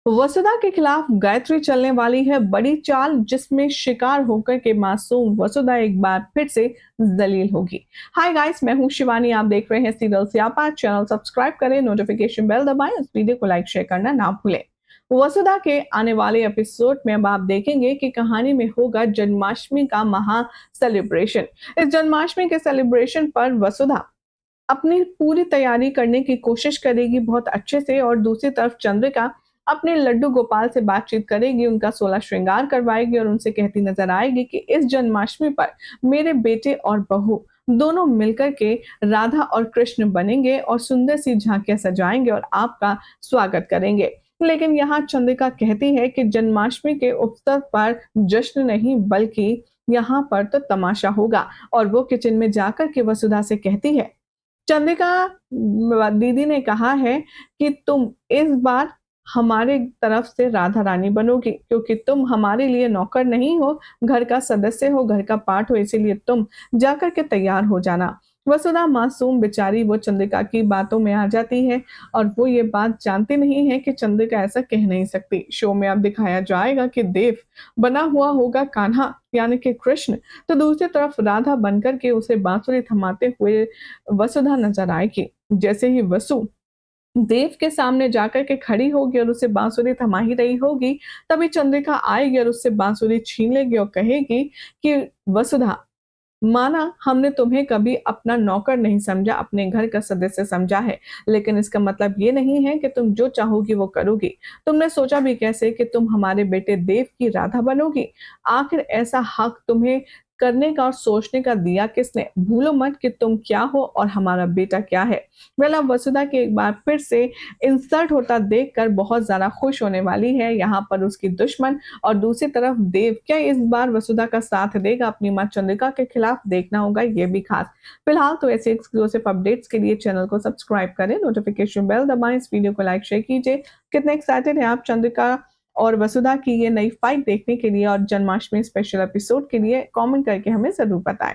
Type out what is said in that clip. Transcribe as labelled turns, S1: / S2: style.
S1: वसुधा के खिलाफ गायत्री चलने वाली है बड़ी चाल, जिसमें शिकार होकर के मासूम वसुधा एक बार फिर से जलील होगी। हाय गाइस, मैं हूं शिवानी। आप देख रहे हैं सीरियल स्यापा। चैनल सब्सक्राइब करें, नोटिफिकेशन बेल दबाएं, इस वीडियो को लाइक शेयर करना ना भूलें। वसुधा के आने वाले एपिसोड में अब आप देखेंगे कि कहानी में होगा जन्माष्टमी का महा सेलिब्रेशन। इस जन्माष्टमी के सेलिब्रेशन पर वसुधा अपनी पूरी तैयारी करने की कोशिश करेगी बहुत अच्छे से, और दूसरी तरफ चंद्रिका अपने लड्डू गोपाल से बातचीत करेगी, उनका 16 श्रृंगार करवाएगी और उनसे कहती नजर आएगी कि इस जन्माष्टमी पर मेरे बेटे और बहू दोनों मिलकर के राधा और कृष्ण बनेंगे और सुंदर सी झांकियां सजाएंगे और आपका स्वागत करेंगे। लेकिन यहाँ चंद्रिका कहती है कि जन्माष्टमी के अवसर पर जश्न नहीं, बल्कि यहाँ पर तो तमाशा होगा। और वो किचन में जाकर के वसुधा से कहती है, चंद्रिका दीदी ने कहा है कि तुम इस बार हमारे तरफ से राधा रानी बनोगी, क्योंकि तुम हमारे लिए नौकर नहीं हो, घर का सदस्य हो, घर का पार्ट हो, इसीलिए तुम जाकर के तैयार हो जाना। वसुधा मासूम बेचारी वो चंद्रिका की बातों में आ जाती है, और वो ये बात जानती नहीं है कि चंद्रिका ऐसा कह नहीं सकती। शो में अब दिखाया जाएगा कि देव बना हुआ होगा कान्हा यानी कि कृष्ण, तो दूसरी तरफ राधा बनकर के उसे बांसुरी थमाते हुए वसुधा नजर आएगी। जैसे ही वसु देव के सामने जाकर के खड़ी होगी और उसे बांसुरी थमा ही रही होगी, तभी चंद्रिका आएगी और उससे बांसुरी छीन लेगी और कहेगी कि वसुधा, माना हमने तुम्हें कभी अपना नौकर नहीं समझा, अपने घर का सदस्य समझा है, लेकिन इसका मतलब ये नहीं है कि तुम जो चाहोगी वो करोगी। तुमने सोचा भी कैसे कि तुम हमारे बेटे देव की राधा बनोगी? आखिर ऐसा हक तुम्हें करने का और सोचने का दिया किसने? भूलो मत कि तुम क्या हो और हमारा बेटा क्या है। वेल, अब वसुधा के एक बार फिर से इंसल्ट होता देखकर बहुत ज्यादा खुश होने वाली है यहाँ पर उसकी दुश्मन। और दूसरी तरफ देव क्या इस बार वसुधा का साथ देगा अपनी मां चंद्रिका के खिलाफ? देखना होगा ये भी खास। फिलहाल तो ऐसे एक्सक्लूसिव अपडेट्स के लिए चैनल को सब्सक्राइब करें, नोटिफिकेशन बेल दबाएं, इस वीडियो को लाइक शेयर कीजिए। कितने एक्साइटेड हैं आप चंद्रिका और वसुधा की ये नई फाइट देखने के लिए और जन्माष्टमी स्पेशल एपिसोड के लिए? कमेंट करके हमें जरूर बताएं।